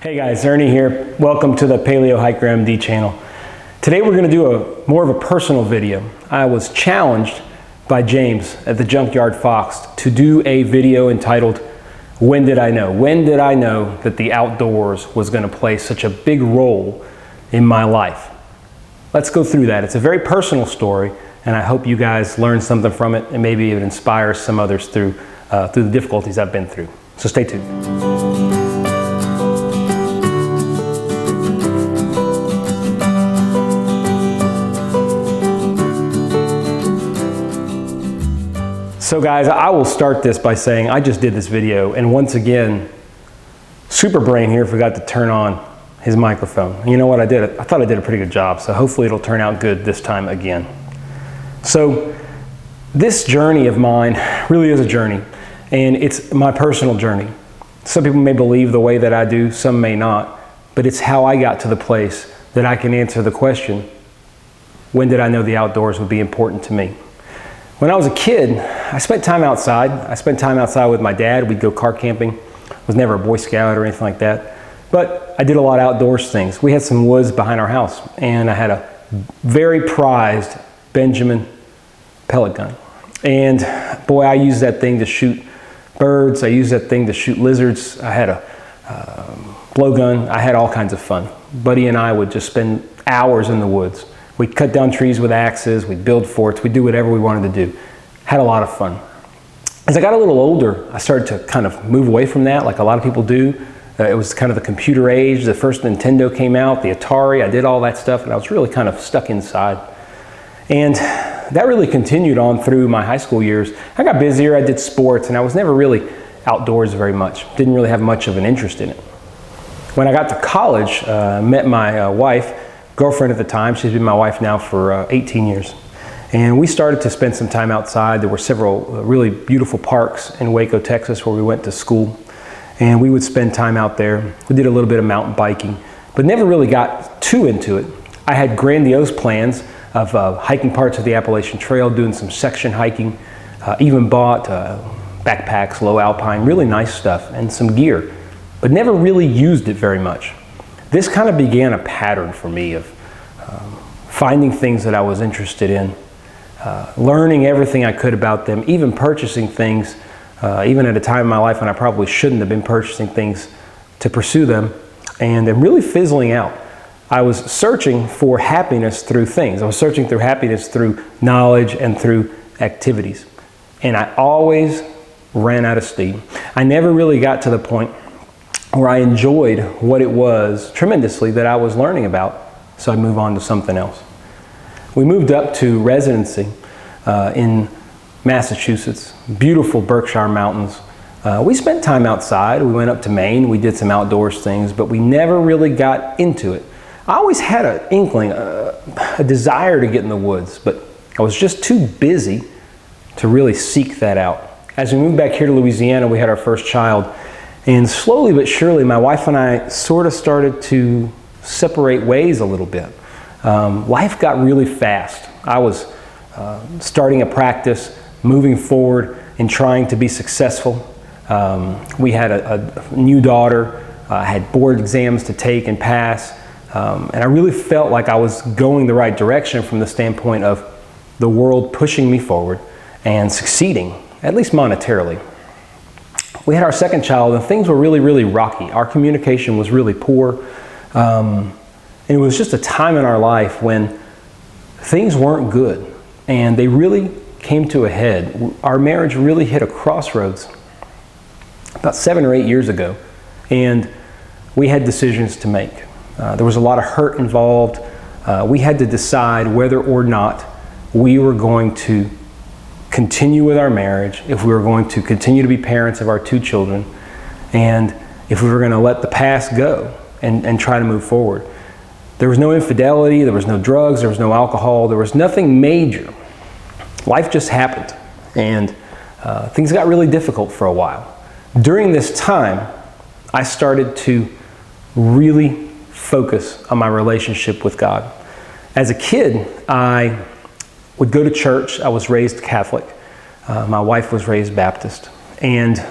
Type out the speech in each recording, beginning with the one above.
Hey guys, Ernie here. Welcome to the Paleo Hiker MD channel. Today we're going to do more of a personal video. I was challenged by James at the Junkyard Fox to do a video entitled, When Did I Know? When did I know that the outdoors was going to play such a big role in my life? Let's go through that. It's a very personal story, and I hope you guys learn something from it, and maybe it inspires some others through the difficulties I've been through. So stay tuned. So guys, I will start this by saying I just did this video, and once again, Superbrain here forgot to turn on his microphone. And you know what I did? I thought I did a pretty good job, so hopefully it'll turn out good this time again. So this journey of mine really is a journey, and it's my personal journey. Some people may believe the way that I do, some may not, but it's how I got to the place that I can answer the question, when did I know the outdoors would be important to me? When I was a kid, I spent time outside. I spent time outside with my dad. We'd go car camping. I was never a Boy Scout or anything like that. But I did a lot of outdoors things. We had some woods behind our house, and I had a very prized Benjamin pellet gun. And boy, I used that thing to shoot birds. I used that thing to shoot lizards. I had a blowgun. I had all kinds of fun. Buddy and I would just spend hours in the woods. We'd cut down trees with axes, we'd build forts, we'd do whatever we wanted to do. Had a lot of fun. As I got a little older, I started to kind of move away from that, like a lot of people do. It was kind of the computer age. The first Nintendo came out, the Atari, I did all that stuff, and I was really kind of stuck inside. And that really continued on through my high school years. I got busier, I did sports, and I was never really outdoors very much. Didn't really have much of an interest in it. When I got to college, I met my wife, girlfriend at the time. She's been my wife now for 18 years. And we started to spend some time outside. There were several really beautiful parks in Waco, Texas, where we went to school. And we would spend time out there. We did a little bit of mountain biking, but never really got too into it. I had grandiose plans of hiking parts of the Appalachian Trail, doing some section hiking, even bought backpacks, low alpine, really nice stuff, and some gear, but never really used it very much. This kind of began a pattern for me of finding things that I was interested in, learning everything I could about them, even purchasing things, even at a time in my life when I probably shouldn't have been purchasing things to pursue them, and then really fizzling out. I was searching for happiness through things. I was searching through happiness through knowledge and through activities. And I always ran out of steam. I never really got to the point where I enjoyed what it was tremendously that I was learning about, so I'd move on to something else. We moved up to residency in Massachusetts, beautiful Berkshire Mountains. We spent time outside. We went up to Maine. We did some outdoors things, but we never really got into it. I always had an inkling, a desire to get in the woods, but I was just too busy to really seek that out. As we moved back here to Louisiana, we had our first child. And slowly but surely, my wife and I sort of started to separate ways a little bit. Life got really fast. I was starting a practice, moving forward, and trying to be successful. We had a new daughter. I had board exams to take and pass. And I really felt like I was going the right direction from the standpoint of the world pushing me forward and succeeding, at least monetarily. We had our second child, and things were really, really rocky. Our communication was really poor. And it was just a time in our life when things weren't good, and they really came to a head. Our marriage really hit a crossroads about 7 or 8 years ago, and we had decisions to make. There was a lot of hurt involved. We had to decide whether or not we were going to continue with our marriage, if we were going to continue to be parents of our 2 children, and if we were going to let the past go and try to move forward. There was no infidelity, there was no drugs, there was no alcohol, there was nothing major. Life just happened, and things got really difficult for a while. During this time, I started to really focus on my relationship with God. As a kid, I would go to church. I was raised Catholic. My wife was raised Baptist. And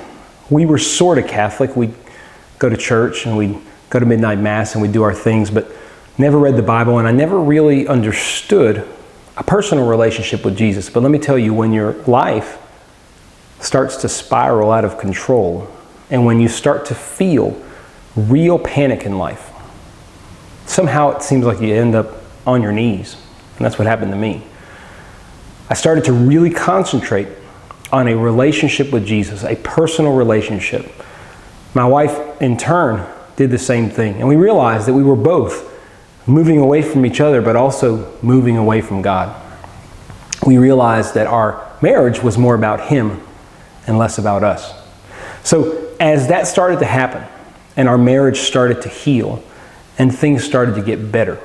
we were sort of Catholic. We'd go to church and we'd go to midnight mass and we do our things, but never read the Bible, and I never really understood a personal relationship with Jesus. But let me tell you, when your life starts to spiral out of control, and when you start to feel real panic in life, somehow it seems like you end up on your knees. And that's what happened to me. I started to really concentrate on a relationship with Jesus, a personal relationship. My wife, in turn, did the same thing. And we realized that we were both moving away from each other, but also moving away from God. We realized that our marriage was more about Him and less about us. So as that started to happen, and our marriage started to heal, and things started to get better,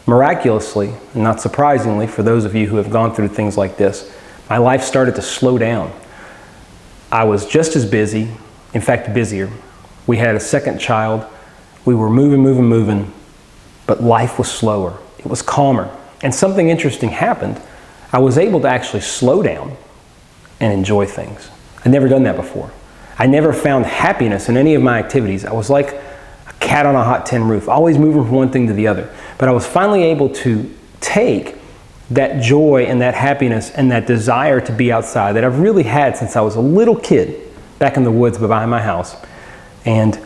miraculously, and not surprisingly for those of you who have gone through things like this, my life started to slow down. I was just as busy, in fact busier. We had a second child. We were moving, but life was slower. It was calmer. And something interesting happened. I was able to actually slow down and enjoy things. I'd never done that before. I never found happiness in any of my activities. I was like a cat on a hot tin roof, always moving from one thing to the other. But I was finally able to take that joy and that happiness and that desire to be outside that I've really had since I was a little kid back in the woods behind my house, and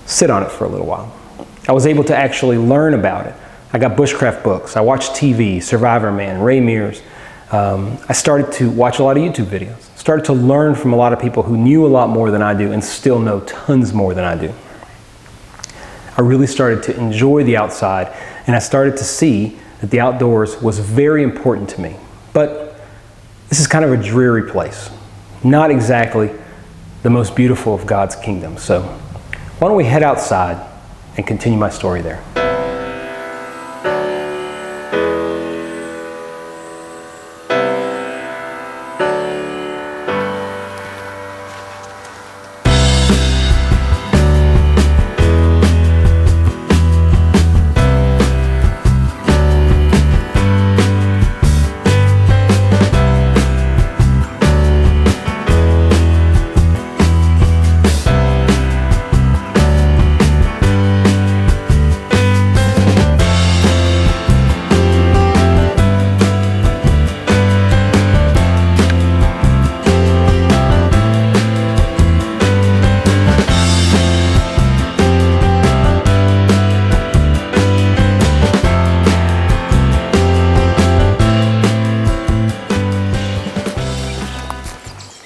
sit on it for a little while. I was able to actually learn about it. I got bushcraft books. I watched TV, Survivor Man, Ray Mears. I started to watch a lot of YouTube videos. Started to learn from a lot of people who knew a lot more than I do and still know tons more than I do. I really started to enjoy the outside, and I started to see that the outdoors was very important to me. But this is kind of a dreary place. Not exactly the most beautiful of God's kingdom. So why don't we head outside and continue my story there.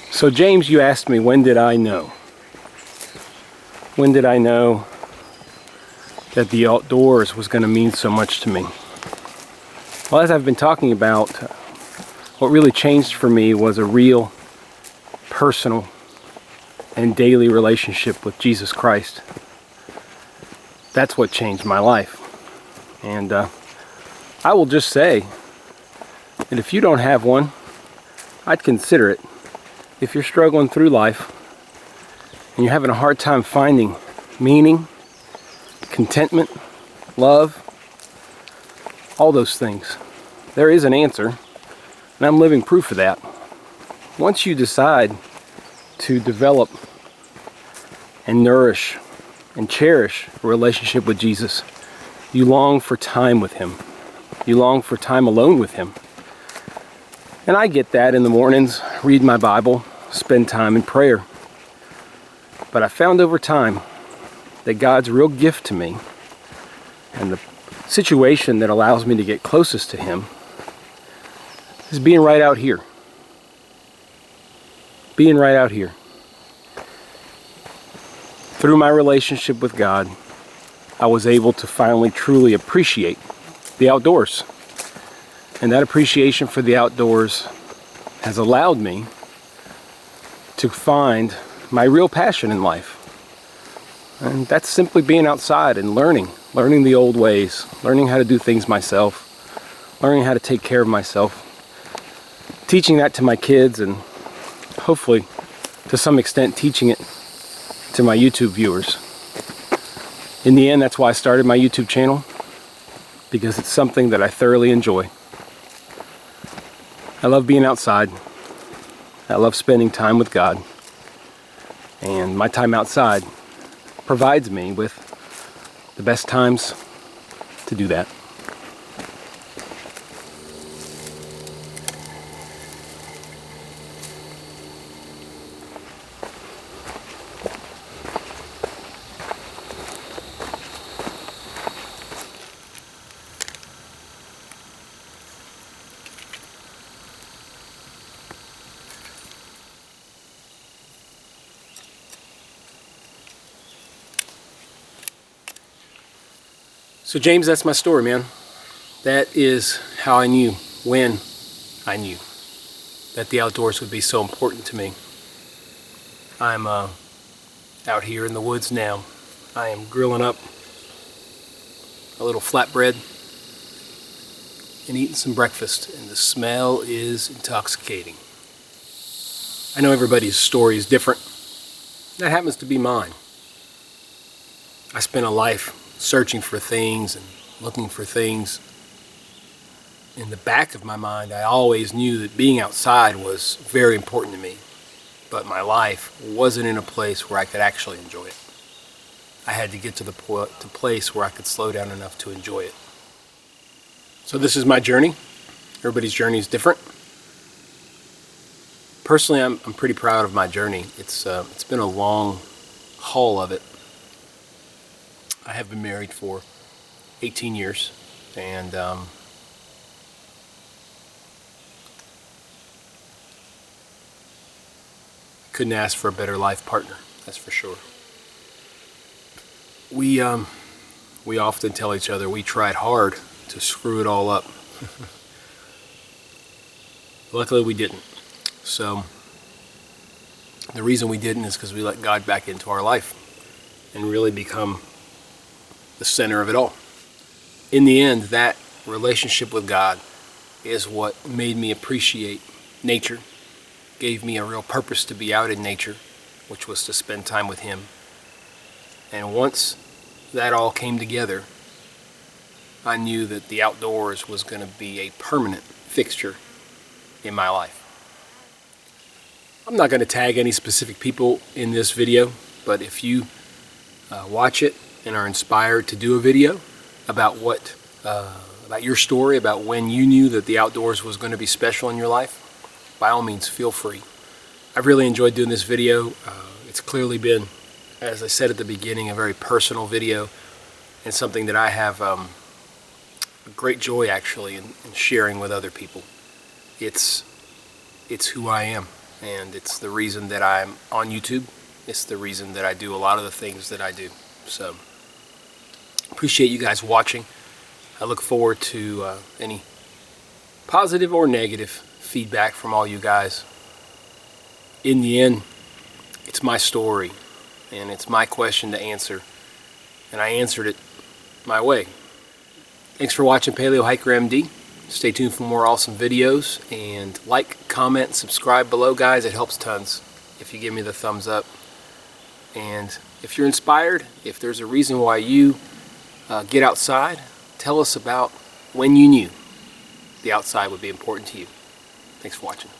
So James, you asked me, when did I know? When did I know that the outdoors was going to mean so much to me? Well, as I've been talking about, what really changed for me was a real, personal, and daily relationship with Jesus Christ. That's what changed my life. And I will just say that if you don't have one, I'd consider it. If you're struggling through life and you're having a hard time finding meaning, contentment, love, all those things, there is an answer, and I'm living proof of that. Once you decide to develop and nourish and cherish a relationship with Jesus, you long for time with Him. You long for time alone with Him. And I get that in the mornings, read my Bible, spend time in prayer. But I found over time that God's real gift to me, and the situation that allows me to get closest to Him, is being right out here. Being right out here. Through my relationship with God, I was able to finally truly appreciate the outdoors. And that appreciation for the outdoors has allowed me to find my real passion in life. And that's simply being outside and learning the old ways, learning how to do things myself, learning how to take care of myself, teaching that to my kids, and hopefully to some extent teaching it to my YouTube viewers. In the end, that's why I started my YouTube channel, because it's something that I thoroughly enjoy. I love being outside. I love spending time with God. And my time outside provides me with the best times to do that. So James, that's my story, man. That is how I knew, when I knew, that the outdoors would be so important to me. I'm out here in the woods now. I am grilling up a little flatbread and eating some breakfast, and the smell is intoxicating. I know everybody's story is different. That happens to be mine. I spent a life searching for things and looking for things. In the back of my mind, I always knew that being outside was very important to me, but my life wasn't in a place where I could actually enjoy it. I had to get to the place where I could slow down enough to enjoy it. So this is my journey. Everybody's journey is different. Personally, I'm pretty proud of my journey. It's been a long haul of it. I have been married for 18 years, and couldn't ask for a better life partner, that's for sure. We often tell each other we tried hard to screw it all up. Luckily we didn't. So the reason we didn't is because we let God back into our life and really become the center of it all. In the end, that relationship with God is what made me appreciate nature, gave me a real purpose to be out in nature, which was to spend time with Him. And once that all came together, I knew that the outdoors was going to be a permanent fixture in my life. I'm not going to tag any specific people in this video, but if you watch it and are inspired to do a video about about your story, about when you knew that the outdoors was going to be special in your life, by all means, feel free. I've really enjoyed doing this video. It's clearly been, as I said at the beginning, a very personal video, and something that I have great joy actually in sharing with other people. It's who I am, and it's the reason that I'm on YouTube. It's the reason that I do a lot of the things that I do. So appreciate you guys watching. I look forward to any positive or negative feedback from all you guys. In the end, it's my story, and it's my question to answer, and I answered it my way. Thanks for watching Paleo Hiker MD. Stay tuned for more awesome videos, and like, comment, subscribe below, guys. It helps tons if you give me the thumbs up. And if you're inspired, if there's a reason why you get outside, tell us about when you knew the outside would be important to you. Thanks for watching.